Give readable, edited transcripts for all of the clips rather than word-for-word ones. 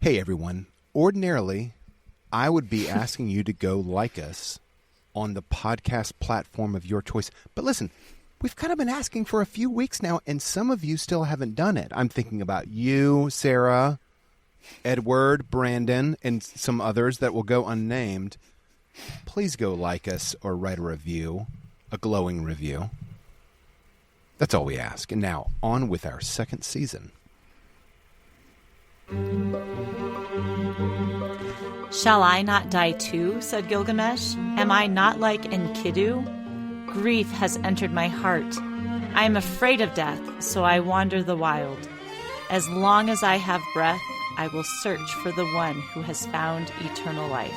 Hey, everyone. Ordinarily, I would be asking you to go like us on the podcast platform of your choice. But listen, we've kind of been asking for a few weeks now, and some of you still haven't done it. I'm thinking about you, Sarah, Edward, Brandon, and some others that will go unnamed. Please go like us or write a review, a glowing review. That's all we ask. And now, on with our second season. Shall I not die too, said Gilgamesh. Am I not like Enkidu? Grief has entered my heart. I am afraid of death, so I wander the wild. As long as I have breath, I will search for the one who has found eternal life.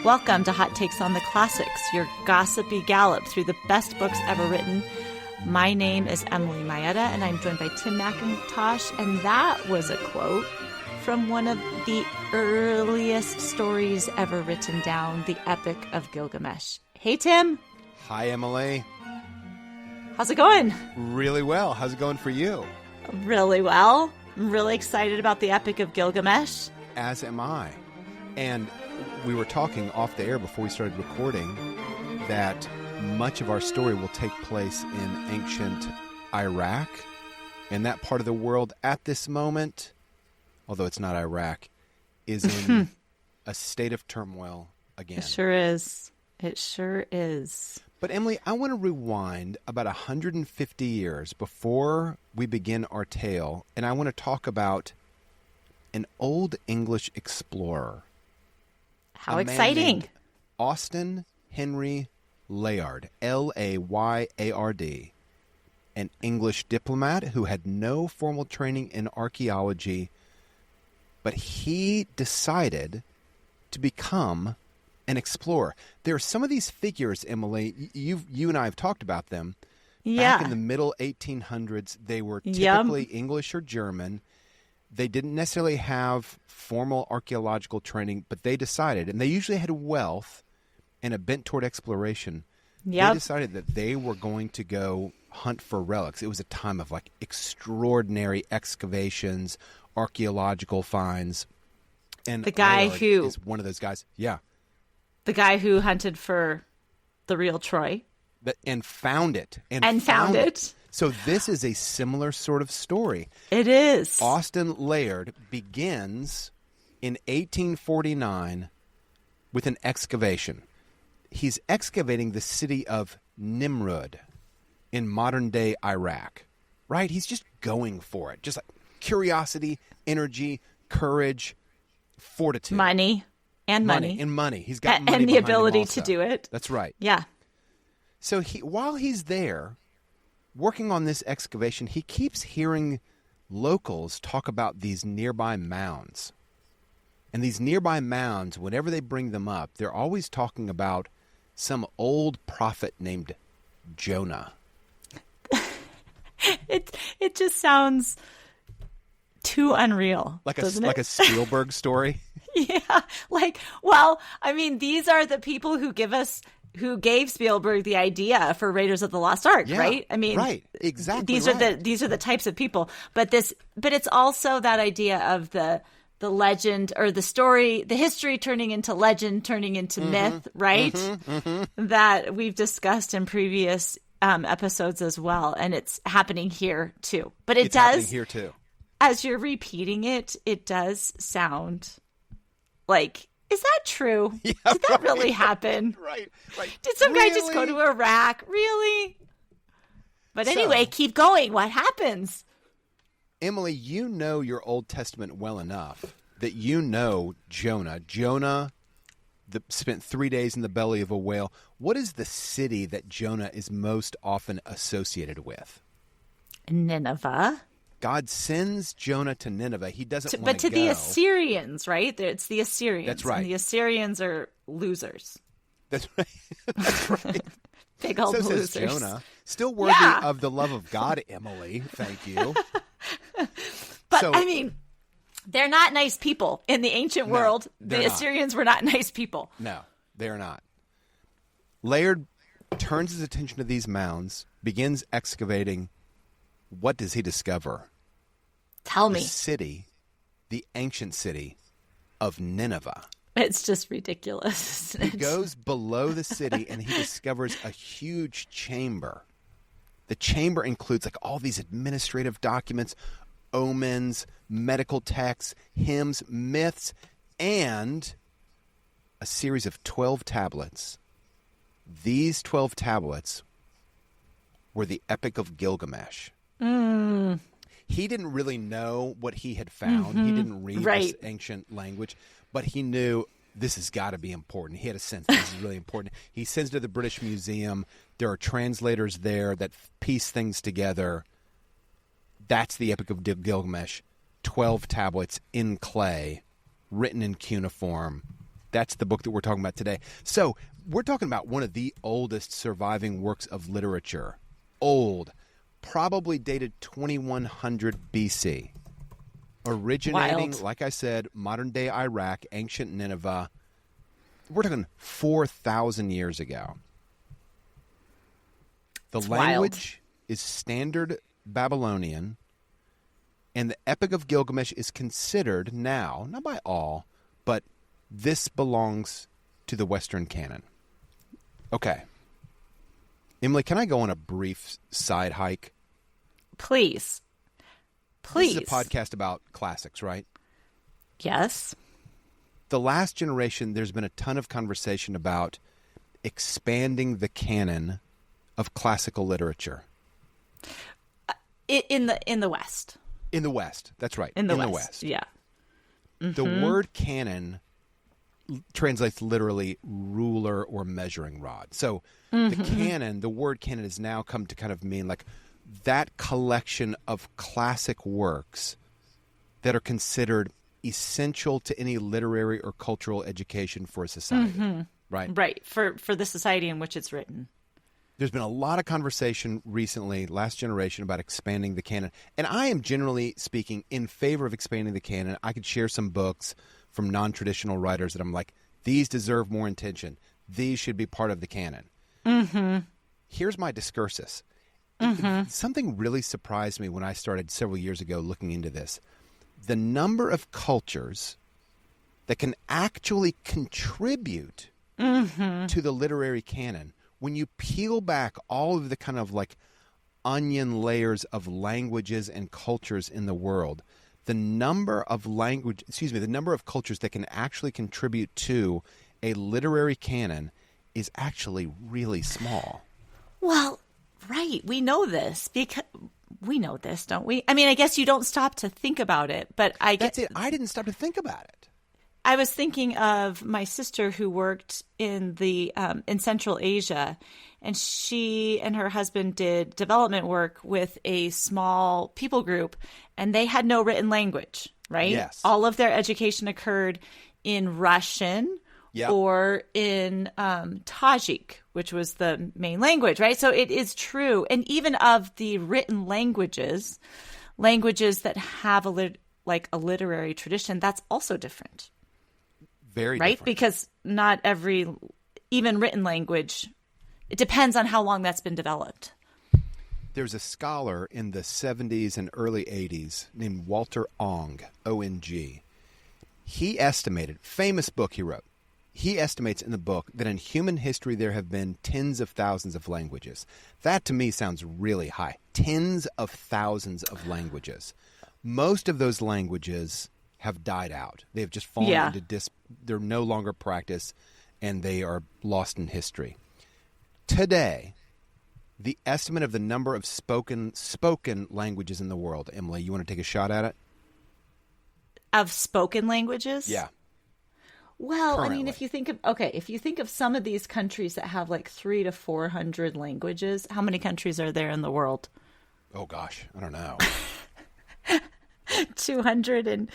Welcome to Hot Takes on the Classics, your gossipy gallop through the best books ever written. My name is Emily Maeda, and I'm joined by Tim McIntosh, and that was a quote from one of the earliest stories ever written down, the Epic of Gilgamesh. Hey, Tim. Hi, Emily. How's it going? Really well. How's it going for you? Really well. I'm really excited about the Epic of Gilgamesh. As am I. And we were talking off the air before we started recording that much of our story will take place in ancient Iraq, and that part of the world at this moment, although it's not Iraq, is in a state of turmoil again. It sure is. It sure is. But Emily, I want to rewind about 150 years before we begin our tale, and I want to talk about an old English explorer. How exciting. Austin Henry Layard, Layard, an English diplomat who had no formal training in archaeology, but he decided to become an explorer. There are some of these figures, Emily, you and I have talked about them. Yeah. Back in the middle 1800s, they were typically English or German. They didn't necessarily have formal archaeological training, but they decided, and they usually had wealth and a bent toward exploration. They decided that they were going to go hunt for relics. It was a time of like extraordinary excavations, archaeological finds. And the guy Layard who is one of those guys. Yeah. The guy who hunted for the real Troy. And found it. And found it. So this is a similar sort of story. It is. Austin Layard begins in 1849 with an excavation. He's excavating the city of Nimrud in modern-day Iraq, right? He's just going for it. Just like curiosity, energy, courage, fortitude. Money. And money. He's got money and the behind him ability also. to do it. That's right. Yeah. So while he's there working on this excavation, he keeps hearing locals talk about these nearby mounds. And these nearby mounds, whenever they bring them up, they're always talking about some old prophet named Jonah. It just sounds too unreal. Like a Spielberg story? Yeah. These are the people who gave Spielberg the idea for Raiders of the Lost Ark, right? Right, exactly. These are the types of people. But it's also that idea of the legend or the story, the history turning into legend, turning into myth, right? That we've discussed in previous episodes as well, and it's happening here too. But it's happening here too. As you're repeating it, it does sound like, is that true? Yeah, did that really happen? Right. Did some guy just go to Iraq? Really? But anyway, keep going. What happens? Emily, you know your Old Testament well enough that you know Jonah. Jonah spent 3 days in the belly of a whale. What is the city that Jonah is most often associated with? Nineveh. God sends Jonah to Nineveh. He doesn't want to go. But to the Assyrians, right? It's the Assyrians. That's right. And the Assyrians are losers. That's right. That's right. Big old losers. Says Jonah. Still worthy of the love of God, Emily. Thank you. But, they're not nice people. In the ancient world, the Assyrians were not nice people. No, they're not. Layard turns his attention to these mounds, begins excavating. What does he discover? Tell me. A city the ancient city of Nineveh. It's just ridiculous. He goes below the city and he discovers a huge chamber. The chamber includes like all these administrative documents, omens, medical texts, hymns, myths, and a series of 12 tablets. These 12 tablets were the Epic of Gilgamesh. He didn't really know what he had found. He didn't read this ancient language, but he knew this has got to be important. He had a sense this is really important. He sends to the British Museum. There are translators there that piece things together. That's the Epic of Gilgamesh. 12 tablets in clay, written in cuneiform. That's the book that we're talking about today. So we're talking about one of the oldest surviving works of literature. Old. Probably dated 2100 BC. Originating, like I said, modern-day Iraq, ancient Nineveh. We're talking 4,000 years ago. The language is Standard Babylonian, and the Epic of Gilgamesh is considered now, not by all, but this belongs to the Western canon. Okay. Emily, can I go on a brief side hike? Please. This is a podcast about classics, right? Yes. The last generation, there's been a ton of conversation about expanding the canon of classical literature. In the West. In the West, that's right. In the West, yeah. The word canon translates literally ruler or measuring rod. So the canon, the word canon has now come to kind of mean like that collection of classic works that are considered essential to any literary or cultural education for a society, right? Right, for the society in which it's written. There's been a lot of conversation recently, last generation, about expanding the canon. And I am generally speaking in favor of expanding the canon. I could share some books from non-traditional writers that I'm like, these deserve more attention. These should be part of the canon. Here's my discursus. Something really surprised me when I started several years ago looking into this. The number of cultures that can actually contribute to the literary canon, when you peel back all of the kind of like onion layers of languages and cultures in the world, the number of cultures that can actually contribute to a literary canon is actually really small. Well, right. We know this because we know this, don't we? I mean, I guess you don't stop to think about it, but That's it. I didn't stop to think about it. I was thinking of my sister who worked in Central Asia, and she and her husband did development work with a small people group, and they had no written language, right? Yes. All of their education occurred in Russian or in Tajik, which was the main language, right? So it is true. And even of the written languages that have a literary tradition, that's also different. Very right? different. Because not every, even written language, it depends on how long that's been developed. There's a scholar in the 70s and early 80s named Walter Ong, O-N-G. He estimated, famous book he wrote, he estimates in the book that in human history there have been tens of thousands of languages. That to me sounds really high. Tens of thousands of languages. Most of those languages have died out. They have just fallen into they're no longer practiced, and they are lost in history. Today, the estimate of the number of spoken languages in the world, Emily, you want to take a shot at it? Of spoken languages? Yeah. Well, Currently. I mean, if you think of some of these countries that have like 300 to 400 languages, how many countries are there in the world? Oh gosh, I don't know. 200 and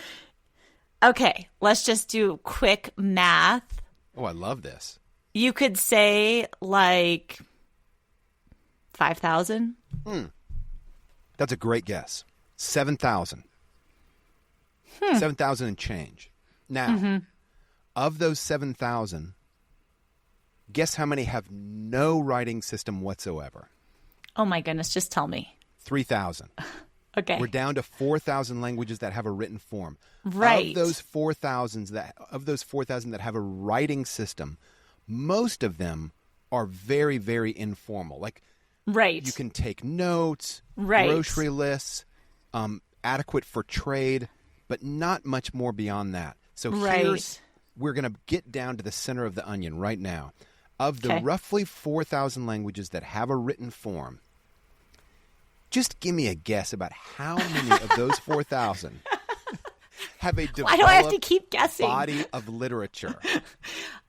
okay, let's just do quick math. Oh, I love this. You could say like 5,000. That's a great guess. 7,000. 7,000 and change. Now, of those 7,000, guess how many have no writing system whatsoever? Oh my goodness, just tell me. 3,000. Okay. We're down to 4,000 languages that have a written form. Right. Of those 4,000 that have a writing system, most of them are very, very informal. Like, right. you can take notes, right. grocery lists, adequate for trade, but not much more beyond that. So we're going to get down to the center of the onion right now. Of the roughly 4,000 languages that have a written form, just give me a guess about how many of those 4,000 have a developed Why do I have to keep guessing? Body of literature.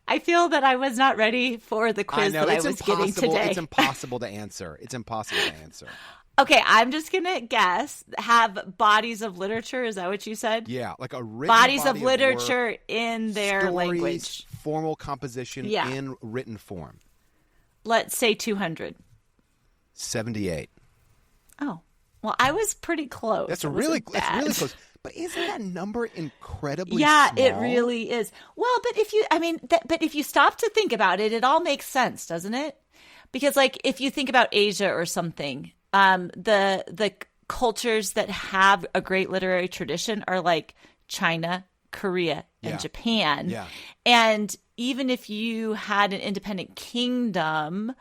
I feel that I was not ready for the quiz that I was getting today. It's impossible to answer. Okay, I'm just going to guess. Have bodies of literature. Is that what you said? Yeah, like a written bodies body of literature work, in their stories, language. Formal composition in written form. Let's say 200. 78. Oh, well, I was pretty close. That's really close. But isn't that number incredibly small? It really is. Well, but if you stop to think about it, it all makes sense, doesn't it? Because, like, if you think about Asia or something, the cultures that have a great literary tradition are like China, Korea, and Japan. Yeah. And even if you had an independent kingdom,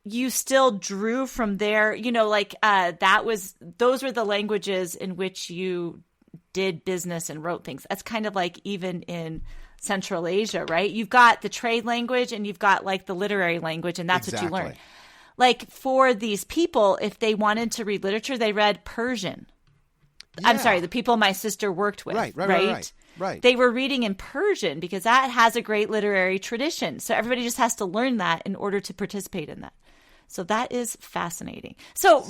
you still drew from there, those were the languages in which you did business and wrote things. That's kind of like even in Central Asia, right? You've got the trade language and you've got like the literary language, and that's what you learn. Like for these people, if they wanted to read literature, they read Persian. Yeah. I'm sorry, the people my sister worked with, right? They were reading in Persian because that has a great literary tradition. So everybody just has to learn that in order to participate in that. So that is fascinating. So,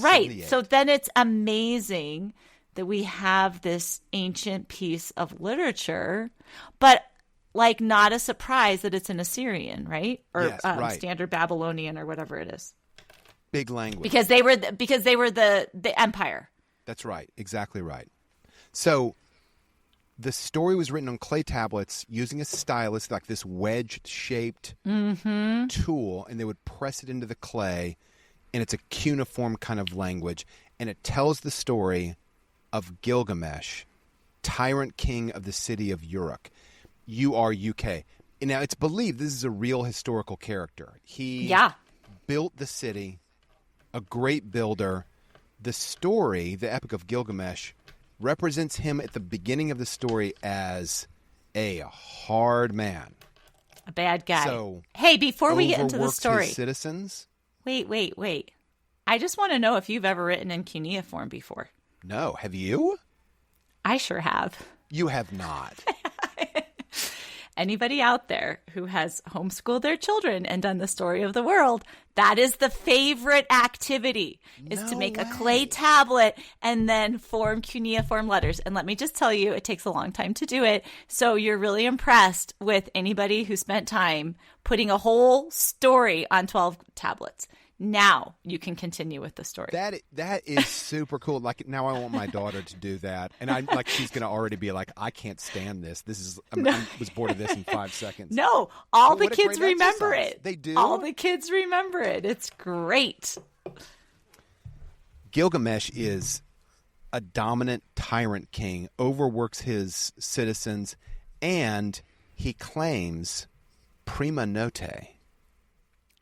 so then it's amazing that we have this ancient piece of literature, but like not a surprise that it's an Assyrian, right? Or Standard Babylonian or whatever it is. Big language. Because they were the empire. That's right. Exactly right. So the story was written on clay tablets using a stylus, like this wedge-shaped tool, and they would press it into the clay, and it's a cuneiform kind of language, and it tells the story of Gilgamesh, tyrant king of the city of Uruk, UK. And now it's believed this is a real historical character. He built the city, a great builder. The story, the Epic of Gilgamesh, represents him at the beginning of the story as a hard man. A bad guy. So, hey, before we get into the story. His citizens. Wait. I just want to know if you've ever written in cuneiform before. No. Have you? I sure have. You have not. Anybody out there who has homeschooled their children and done the story of the world, that is the favorite activity, is to make a clay tablet and then form cuneiform letters. And let me just tell you, it takes a long time to do it. So you're really impressed with anybody who spent time putting a whole story on 12 tablets. Now you can continue with the story. That is super cool. Like, now I want my daughter to do that, and she's going to already be like, I can't stand this. I was bored of this in 5 seconds. No, all the kids remember it. They do. All the kids remember it. It's great. Gilgamesh is a dominant tyrant king, overworks his citizens, and he claims prima note.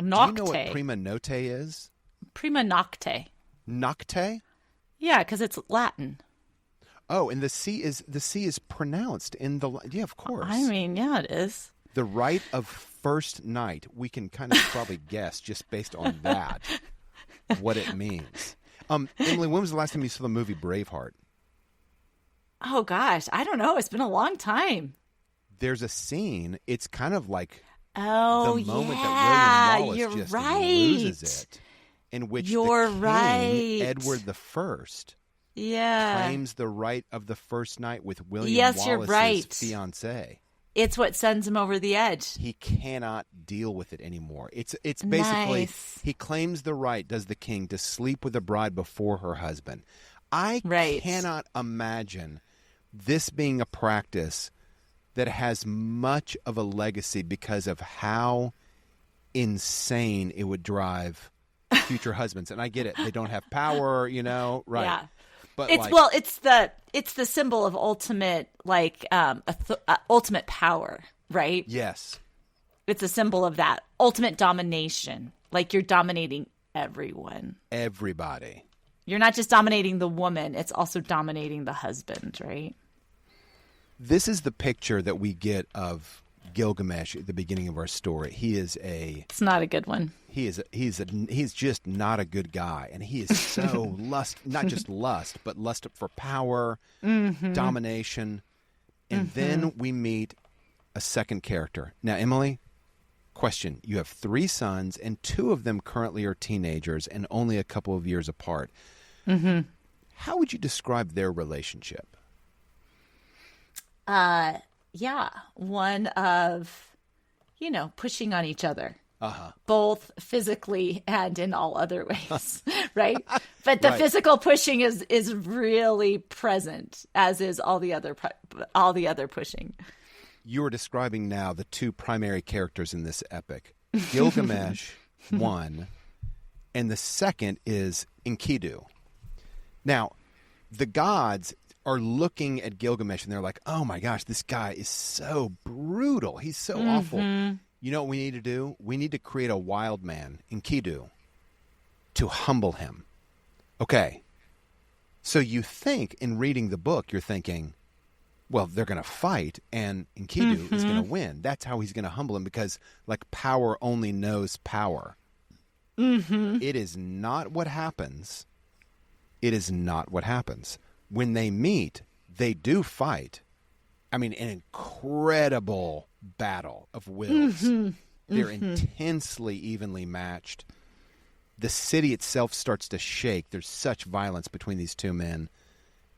Nocte. Do you know what prima note is? Prima nocte. Nocte? Yeah, because it's Latin. Oh, and the C is pronounced in the... Yeah, of course. I mean, yeah, it is. The rite of first night, we can kind of probably guess just based on that what it means. Emily, when was the last time you saw the movie Braveheart? Oh, gosh. I don't know. It's been a long time. There's a scene. It's kind of like... Oh, the moment that William Wallace just loses it, in which King, Edward the First, claims the right of the first night with William Wallace's fiancée. It's what sends him over the edge. He cannot deal with it anymore. It's basically he claims the right, does the king, to sleep with the bride before her husband. I cannot imagine this being a practice that has much of a legacy because of how insane it would drive future husbands. And I get it. They don't have power, right? Yeah. But it's the symbol of ultimate ultimate power, right? Yes. It's a symbol of that ultimate domination. Like you're dominating everyone. Everybody. You're not just dominating the woman, it's also dominating the husband, right? This is the picture that we get of Gilgamesh at the beginning of our story. It's not a good one. He's just not a good guy, and he is so not just lust, but lust for power, domination. And then we meet a second character. Now, Emily, question. You have 3 sons, and 2 of them currently are teenagers and only a couple of years apart. How would you describe their relationship? One of, pushing on each other, both physically and in all other ways, right? But the physical pushing is really present, as is all the other pushing. You are describing now the 2 primary characters in this epic. Gilgamesh, one, and the second is Enkidu. Now, the gods are looking at Gilgamesh and they're like, oh my gosh, this guy is so brutal. He's so awful. You know what we need to do? We need to create a wild man, Enkidu, to humble him. Okay. So you think in reading the book, you're thinking, well, they're going to fight and Enkidu is going to win. That's how he's going to humble him because like power only knows power. It is not what happens. It is not what happens. When they meet, they do fight. I mean, an incredible battle of wills. They're intensely evenly matched. The city itself starts to shake. There's such violence between these 2 men.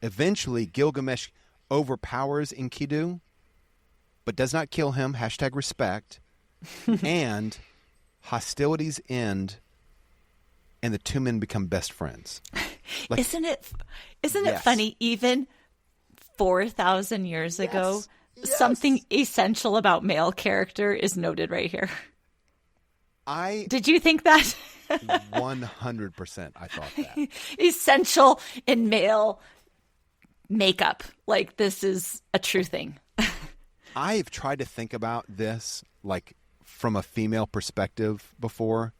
Eventually, Gilgamesh overpowers Enkidu, but does not kill him. #respect. And hostilities end, and the 2 men become best friends. Like, isn't it funny? Even 4,000 years ago, something essential about male character is noted right here. Did you think that? 100%. I thought that. Essential in male makeup. Like this is a true thing. I've tried to think about this like from a female perspective before.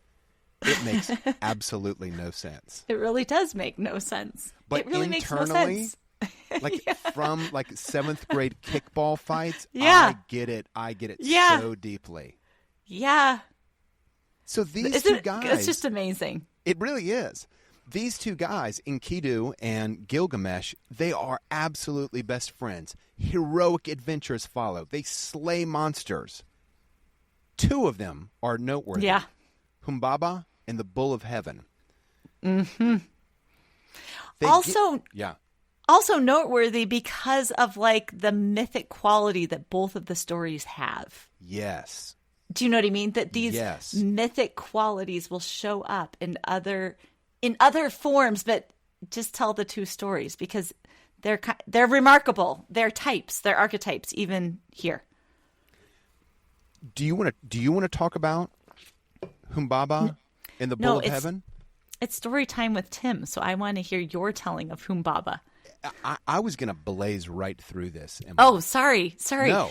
It makes absolutely no sense. It really does make no sense. But it really makes no internally, sense. like from like 7th grade kickball fights, Yeah. I get it so deeply. Yeah. So these 2 guys, it's just amazing. It really is. These 2 guys, Enkidu and Gilgamesh, they are absolutely best friends. Heroic adventures follow. They slay monsters. 2 of them are noteworthy. Yeah. Humbaba and the Bull of Heaven. Also noteworthy because of like the mythic quality that both of the stories have. Yes. Do you know what I mean? That these mythic qualities will show up in other forms, but just tell the 2 stories because they're remarkable. They're types, they're archetypes, even here. Do you want to talk about Humbaba and the Bull of Heaven? It's story time with Tim, so I want to hear your telling of Humbaba. I was going to blaze right through this. Emily. Oh, sorry. No.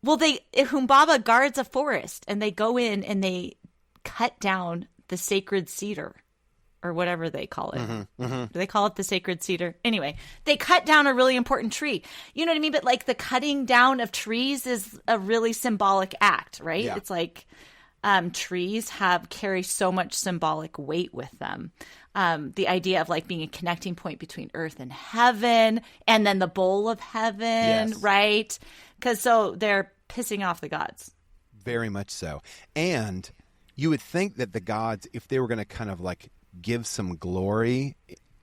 Well, Humbaba guards a forest, and they go in and they cut down the sacred cedar, or whatever they call it. Do they call it the sacred cedar? Anyway, they cut down a really important tree. You know what I mean? But like the cutting down of trees is a really symbolic act, right? Yeah. It's like trees carry so much symbolic weight with them. The idea of like being a connecting point between earth and heaven, and then the bowl of heaven, right? Because so they're pissing off the gods. Very much so. And you would think that the gods, if they were going to kind of like give some glory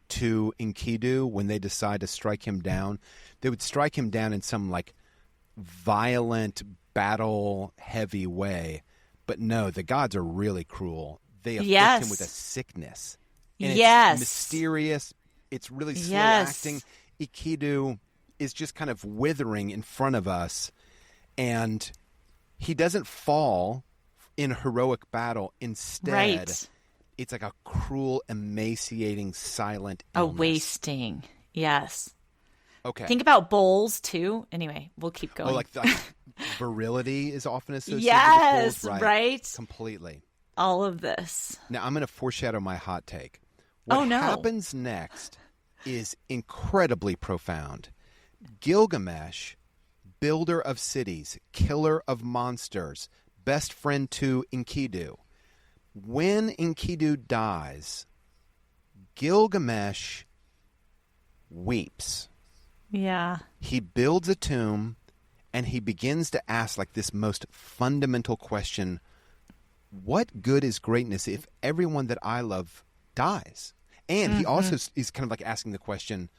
to Enkidu when they decide to strike him down, they would strike him down in some like violent, battle heavy way. But no, the gods are really cruel. They afflict him with a sickness. And it's mysterious. It's really slow acting. Enkidu is just kind of withering in front of us. And he doesn't fall in heroic battle. Instead, it's like a cruel, emaciating, silent A illness. wasting. Yes. Okay. Think about bowls too. Anyway, we'll keep going. Oh, like virility is often associated yes, with bowls. right? Completely. All of this. Now, I'm going to foreshadow my hot take. What no. happens next is incredibly profound. Gilgamesh, builder of cities, killer of monsters, best friend to Enkidu. When Enkidu dies, Gilgamesh weeps. Yeah. He builds a tomb, and he begins to ask like this most fundamental question: what good is greatness if everyone that I love dies? And he also is kind of like asking the question,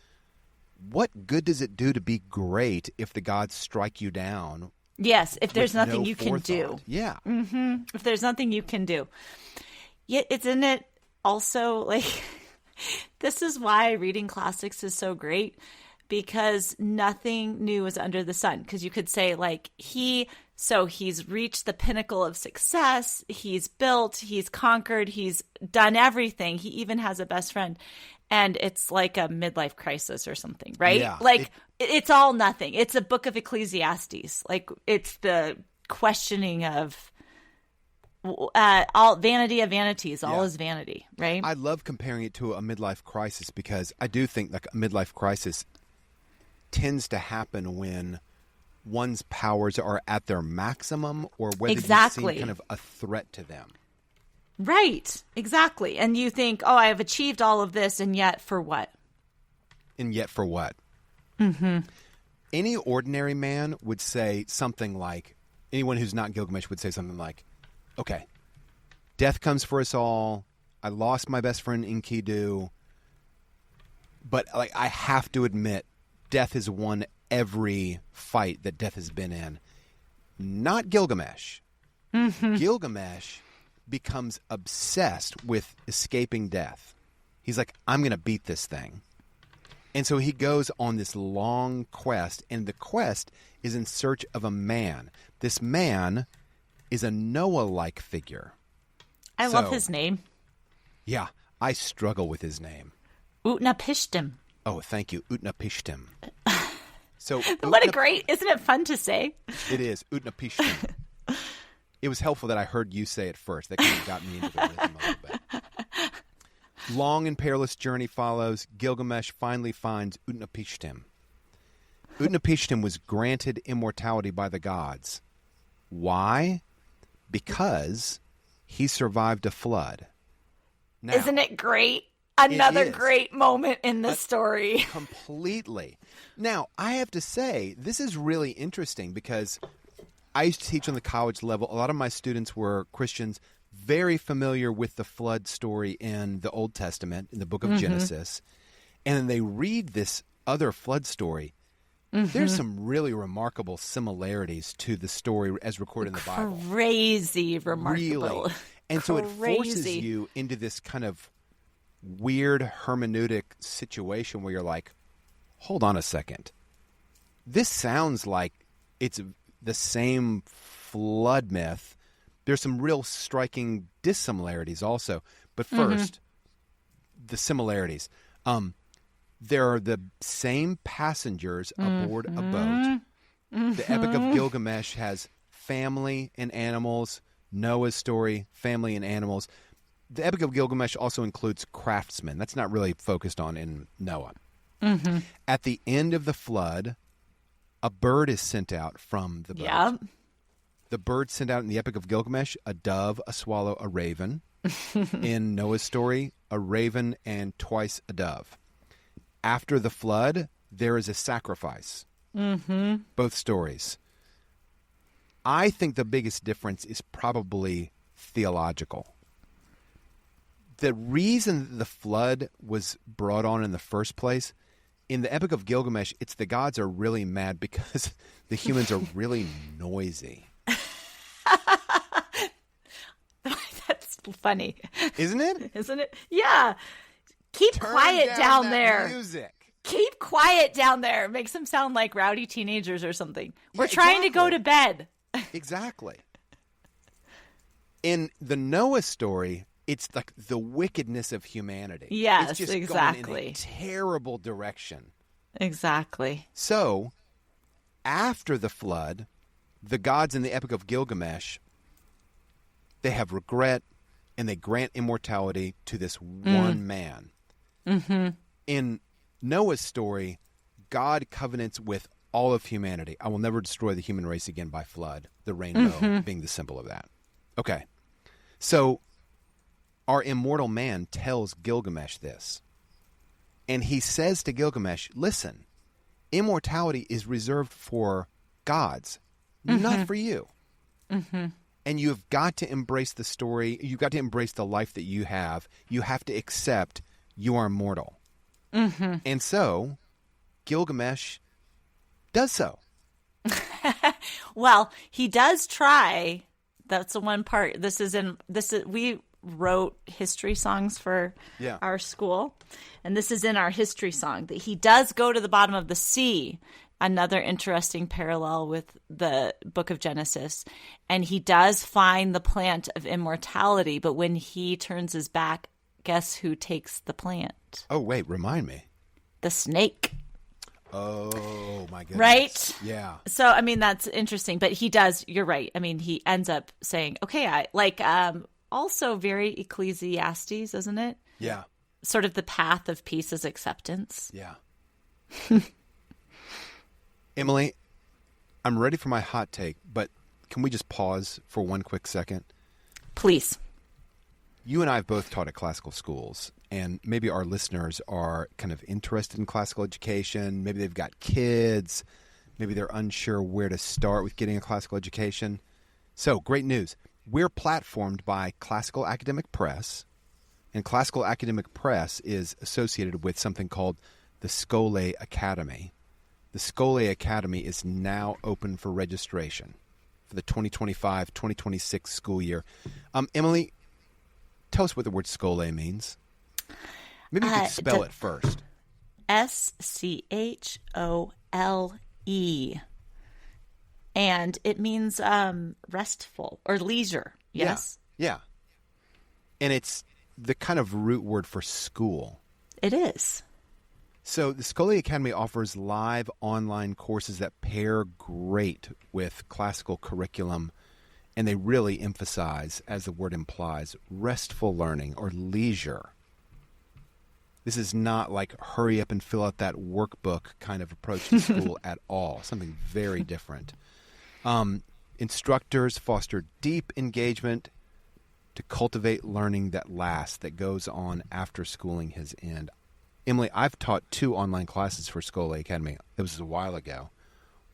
what good does it do to be great if the gods strike you down? Yes, if there's nothing no you can do. forethought? Yeah. If there's nothing you can do. Yet, isn't it also like, this is why reading classics is so great, because nothing new is under the sun. Because you could say, like, he's reached the pinnacle of success. He's built, he's conquered, he's done everything. He even has a best friend. And it's like a midlife crisis or something, right? Yeah, like, it's all nothing. It's a book of Ecclesiastes. Like, it's the questioning of all vanity of vanities. All is vanity, right? I love comparing it to a midlife crisis, because I do think like a midlife crisis tends to happen when one's powers are at their maximum, or whether you seem kind of a threat to them. Right, exactly. And you think, oh, I have achieved all of this, and yet for what? And yet for what? Any ordinary man would say something like, anyone who's not Gilgamesh would say something like, okay, death comes for us all. I lost my best friend Enkidu, but like I have to admit, death has won every fight that death has been in. Not Gilgamesh. Gilgamesh becomes obsessed with escaping death. He's like, I'm going to beat this thing. And so he goes on this long quest, and the quest is in search of a man. This man is a Noah-like figure. I love his name. Yeah, I struggle with his name. Utnapishtim. Oh, thank you, Utnapishtim. So what a great, isn't it fun to say? It is, Utnapishtim. It was helpful that I heard you say it first. That kind of got me into the rhythm a little bit. Long and perilous journey follows. Gilgamesh finally finds Utnapishtim. Utnapishtim was granted immortality by the gods. Why? Because he survived a flood. Now, isn't it great? Another great moment in the story. Completely. Now, I have to say, this is really interesting because I used to teach on the college level. A lot of my students were Christians, very familiar with the flood story in the Old Testament, in the book of Genesis. And then they read this other flood story. There's some really remarkable similarities to the story as recorded in the Bible. Crazy remarkable. Really. And so it forces you into this kind of weird hermeneutic situation where you're like, hold on a second. This sounds like it's the same flood myth. There's some real striking dissimilarities also. But first, the similarities. There are the same passengers aboard a boat. The Epic of Gilgamesh has family and animals. Noah's story, family and animals. The Epic of Gilgamesh also includes craftsmen. That's not really focused on in Noah. At the end of the flood, a bird is sent out from the boat. Yeah. The bird sent out in the Epic of Gilgamesh, a dove, a swallow, a raven. In Noah's story, a raven and twice a dove. After the flood, there is a sacrifice. Both stories. I think the biggest difference is probably theological. The reason the flood was brought on in the first place, in the Epic of Gilgamesh, it's the gods are really mad because the humans are really noisy. That's funny. Isn't it? Isn't it? Yeah. Keep quiet down there. Music. Keep quiet down there. It makes them sound like rowdy teenagers or something. We're Yeah, trying to go to bed. Exactly. In the Noah story, it's like the wickedness of humanity. Yes, it's just exactly. going in a terrible direction. Exactly. So, after the flood, the gods in the Epic of Gilgamesh, they have regret and they grant immortality to this one man. Mm-hmm. In Noah's story, God covenants with all of humanity. I will never destroy the human race again by flood, the rainbow being the symbol of that. Okay. So, our immortal man tells Gilgamesh this. And he says to Gilgamesh, listen, immortality is reserved for gods, not for you. Mm-hmm. And you've got to embrace the story. You've got to embrace the life that you have. You have to accept you are immortal. Mm-hmm. And so, Gilgamesh does so. Well, he does try. That's the one part. We wrote history songs for our school, and this is in our history song that he does go to the bottom of the sea. Another interesting parallel with the book of Genesis, and he does find the plant of immortality, but when he turns his back, guess who takes the plant? Oh, wait, remind me. The snake. Oh, my goodness. Right? Yeah. So, I mean, that's interesting. But he does, you're right. I mean, he ends up saying, okay, also very Ecclesiastes, isn't it? Yeah. Sort of the path of peace is acceptance. Yeah. Emily, I'm ready for my hot take, but can we just pause for one quick second? Please. You and I have both taught at classical schools, and maybe our listeners are kind of interested in classical education. Maybe they've got kids. Maybe they're unsure where to start with getting a classical education. So, great news. We're platformed by Classical Academic Press, and Classical Academic Press is associated with something called the Schole Academy. The Schole Academy is now open for registration for the 2025-2026 school year. Emily, tell us what the word Schole means. Maybe you could spell it first. Schole. And it means restful or leisure. Yes? Yeah. And it's the kind of root word for school. It is. So the Schole Academy offers live online courses that pair great with classical curriculum, and they really emphasize, as the word implies, restful learning or leisure. This is not like hurry up and fill out that workbook kind of approach to school at all. Something very different. Instructors foster deep engagement to cultivate learning that lasts, that goes on after schooling has ended. Emily, I've taught 2 online classes for Schole Academy. It was a while ago.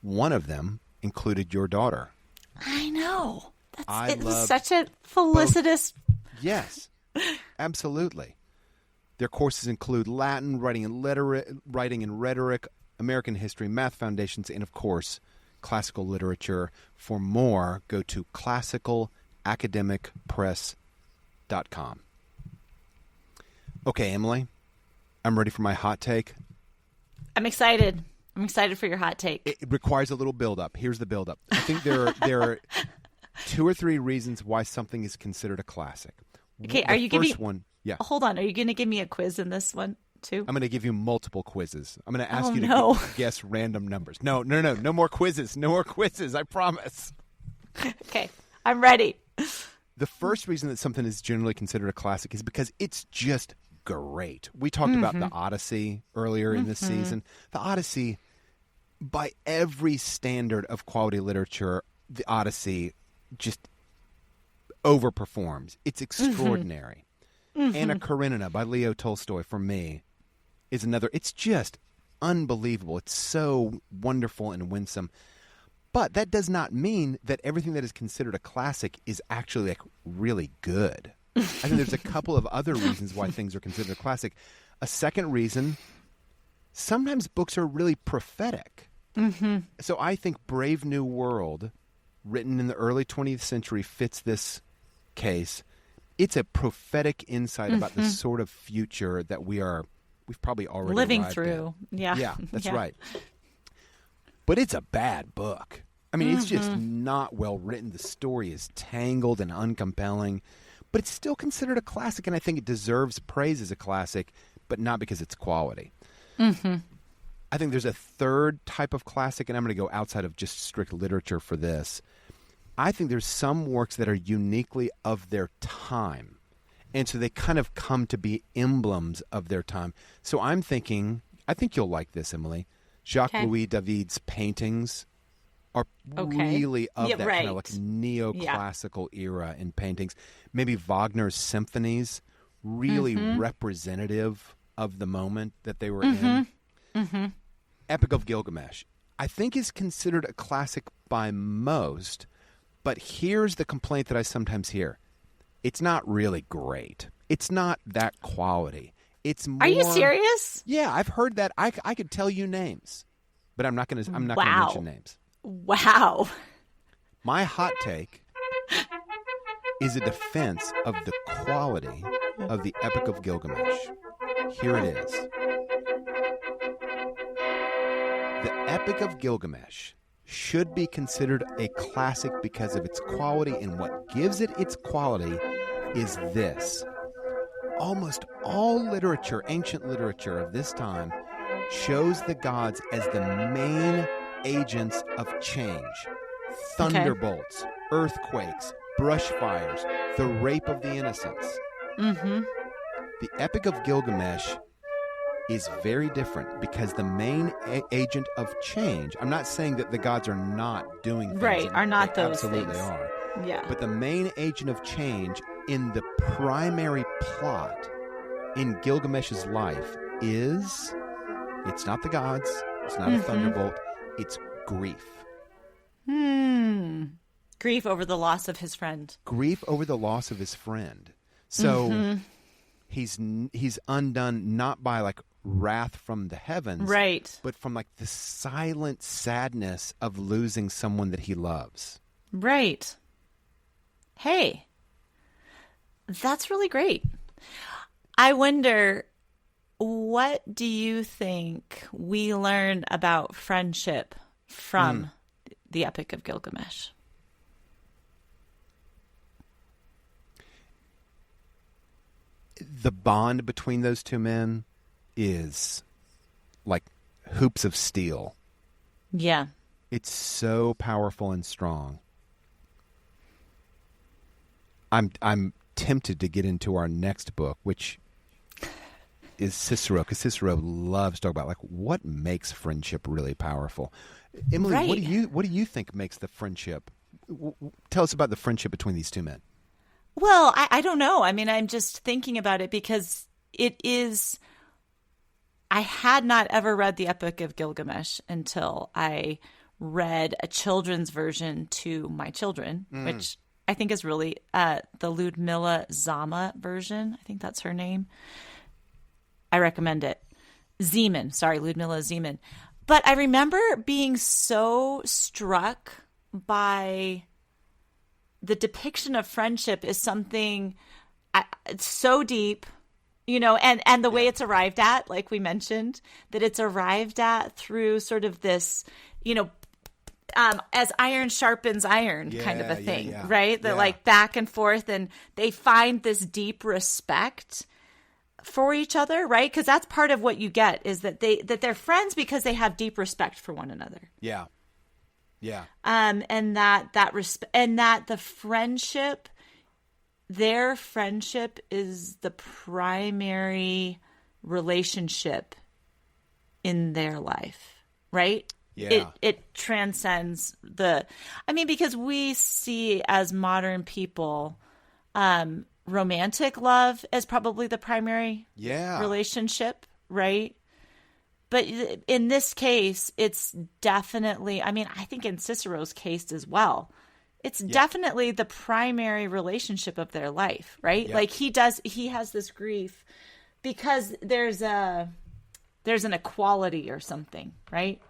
One of them included your daughter. I know. It was loved such a felicitous... Yes, absolutely. Their courses include Latin, writing and rhetoric, American history, math foundations, and, of course, classical literature. For more, go to classicalacademicpress.com. Okay, Emily, I'm ready for my hot take. I'm excited. I'm excited for your hot take. It requires a little build-up. Here's the build-up. I think there are 2 or 3 reasons why something is considered a classic. Okay, are you giving one? Yeah. Hold on. Are you going to give me a quiz in this one too? I'm going to give you multiple quizzes. I'm going to ask you to guess random numbers. No more quizzes. No more quizzes. I promise. Okay, I'm ready. The first reason that something is generally considered a classic is because it's just great. We talked about the Odyssey earlier in this season. The Odyssey, by every standard of quality literature, the Odyssey just overperforms. It's extraordinary. Anna Karenina by Leo Tolstoy, for me, is another. It's just unbelievable. It's so wonderful and winsome. But that does not mean that everything that is considered a classic is actually like really good. I think there's a couple of other reasons why things are considered a classic. A second reason, sometimes books are really prophetic. So I think Brave New World, written in the early 20th century, fits this case. It's a prophetic insight about the sort of future that we've probably already living arrived through. at. Yeah, that's right. But it's a bad book. I mean, it's just not well written. The story is tangled and uncompelling. but it's still considered a classic, and I think it deserves praise as a classic, but not because it's quality. Mm-hmm. I think there's a third type of classic, and I'm going to go outside of just strict literature for this. I think there's some works that are uniquely of their time, and so they kind of come to be emblems of their time. So I'm thinking, I think you'll like this, Emily. Jacques-Louis David's paintings are really of that kind of like neoclassical era in paintings. Maybe Wagner's symphonies, really representative of the moment that they were in. Mm-hmm. Epic of Gilgamesh, I think, is considered a classic by most, but here's the complaint that I sometimes hear. It's not really great. It's not that quality. It's more, Are you serious? Yeah, I've heard that. I could tell you names, but I'm not going to mention names. Wow. My hot take is a defense of the quality of the Epic of Gilgamesh. Here it is. The Epic of Gilgamesh should be considered a classic because of its quality, and what gives it its quality is this. Almost all literature, ancient literature of this time, shows the gods as the main agents of change. Thunderbolts, earthquakes, brush fires, the rape of the innocents. Mm-hmm. The Epic of Gilgamesh is very different because the main agent of change, I'm not saying that the gods are not doing things. Right, are not they those absolutely things. are. Yeah. But the main agent of change in the primary plot in Gilgamesh's life is, it's not the gods, it's not a thunderbolt, it's grief. Grief over the loss of his friend. Grief over the loss of his friend. So he's undone not by like wrath from the heavens, Right. but from like the silent sadness of losing someone that he loves. Right. Hey, that's really great. I wonder, what do you think we learn about friendship from the Epic of Gilgamesh? The bond between those two men is like hoops of steel. Yeah. It's so powerful and strong. I'm tempted to get into our next book, which is Cicero, because Cicero loves to talk about like what makes friendship really powerful. Emily, Right. what do you think makes the friendship? Tell us about the friendship between these two men. Well, I don't know. I mean, I'm just thinking about it because it is. I had not ever read the Epic of Gilgamesh until I read a children's version to my children, which I think is really the Ludmila Zama version. I think that's her name. I recommend it. Ludmila Zeman. But I remember being so struck by the depiction of friendship is something it's so deep, and the way it's arrived at, like we mentioned, that it's arrived at through sort of this, as iron sharpens iron kind of a thing, right? That like back and forth, and they find this deep respect for each other, right? Because that's part of what you get is that they're friends because they have deep respect for one another. Yeah. Yeah. And that the friendship, their friendship is the primary relationship in their life, right? Yeah. It transcends because we see as modern people, romantic love as probably the primary relationship, right? But in this case, it's definitely, I think in Cicero's case as well, it's definitely the primary relationship of their life, right? Yeah. Like he has this grief because there's an equality or something, right?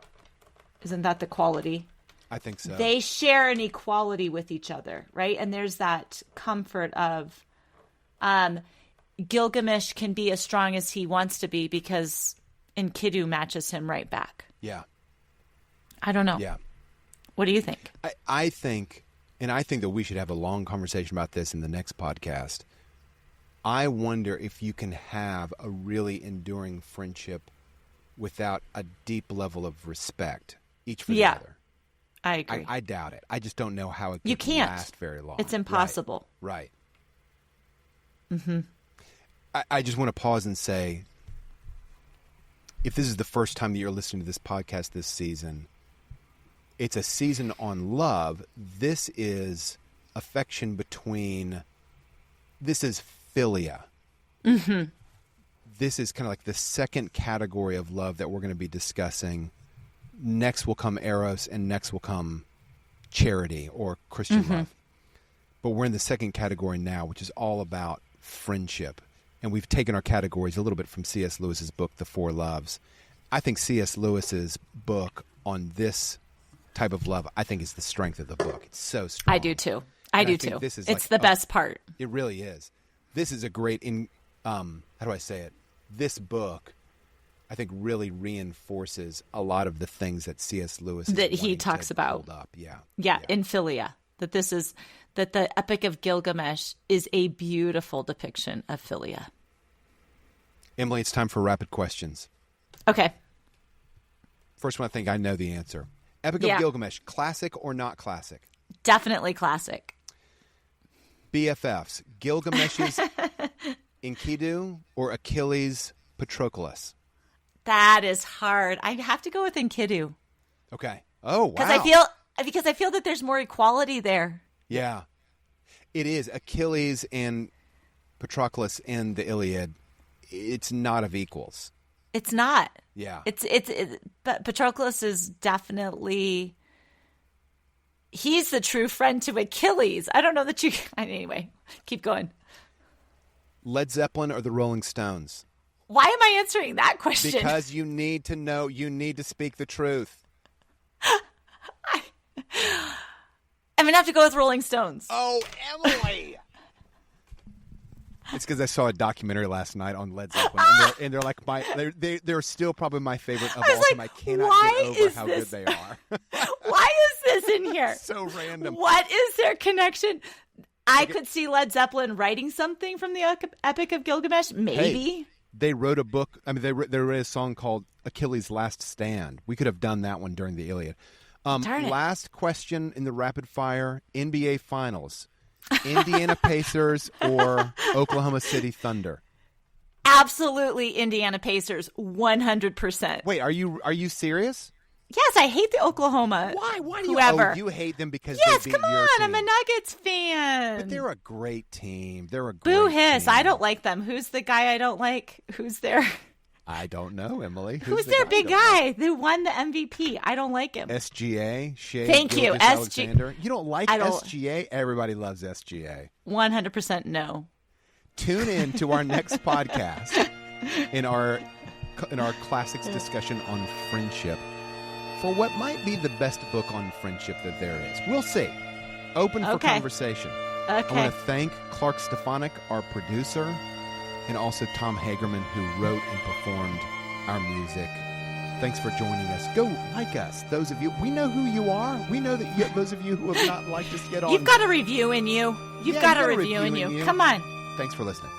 Isn't that the quality? I think so. They share an equality with each other, right? And there's that comfort of Gilgamesh can be as strong as he wants to be because Enkidu matches him right back. Yeah. I don't know. Yeah. What do you think? I think that we should have a long conversation about this in the next podcast I wonder if you can have a really enduring friendship without a deep level of respect, each for the other. I agree. I doubt it. I just don't know how it You could can't. last very long. It's impossible. Right. Mm-hmm. I just want to pause and say, if this is the first time that you're listening to this podcast this season, it's a season on love. This is affection between... This is philia. Mm-hmm. This is kind of like the second category of love that we're going to be discussing. Next will come eros, and next will come charity or Christian love. But we're in the second category now, which is all about friendship. And we've taken our categories a little bit from C.S. Lewis's book, The Four Loves. I think C.S. Lewis's book on this type of love, I think, is the strength of the book. It's so strong. I do too. I do too. It's the best part. It really is. This is a great, how do I say it? This book, I think, really reinforces a lot of the things that C.S. Lewis that he talks about. Hold up. Yeah, in philia. That the Epic of Gilgamesh is a beautiful depiction of philia. Emily, it's time for rapid questions. Okay. First one, I think I know the answer. Epic of Gilgamesh, classic or not classic? Definitely classic. BFFs, Gilgamesh's Enkidu or Achilles' Patroclus? That is hard. I have to go with Enkidu. Okay. Oh, wow. Because I feel that there's more equality there. Yeah. It is. Achilles and Patroclus in the Iliad, it's not of equals. It's not. Yeah. But Patroclus is definitely... He's the true friend to Achilles. I don't know that you... Anyway, keep going. Led Zeppelin or the Rolling Stones? Why am I answering that question? Because you need to know. You need to speak the truth. I'm going to have to go with Rolling Stones. Oh, Emily! It's because I saw a documentary last night on Led Zeppelin, and they're like they're still probably my favorite of all time. I cannot get over how good they are. Why is this in here? So random. What is their connection? I could see Led Zeppelin writing something from the Epic of Gilgamesh. Maybe. Hey, they wrote a book. I mean, they wrote a song called Achilles' Last Stand. We could have done that one during the Iliad. Last question in the rapid fire: NBA Finals. Indiana Pacers or Oklahoma City Thunder? Absolutely Indiana Pacers, 100%. Wait, are you serious? Yes, I hate the Oklahoma. Why? Why do whoever. You hate them because yes, they beat come your on, team? I'm a Nuggets fan. But they're a great team. They're a great Boo hiss, team. I don't like them. Who's the guy I don't like? Who's their... I don't know, Emily. Who's their big guy who won the MVP? I don't like him. SGA? Shea Thank you, Alexander. You don't like SGA? Everybody loves SGA. 100% no. Tune in to our next podcast in our classics discussion on friendship for what might be the best book on friendship that there is. We'll see. Open for conversation. Okay. I want to thank Clark Stefanik, our producer, and also Tom Hagerman, who wrote and performed our music. Thanks for joining us. Go like us. Those of you, we know who you are. We know that those of you who have not liked us yet on. You've got a review in you. You've got a review in you. Come on. Thanks for listening.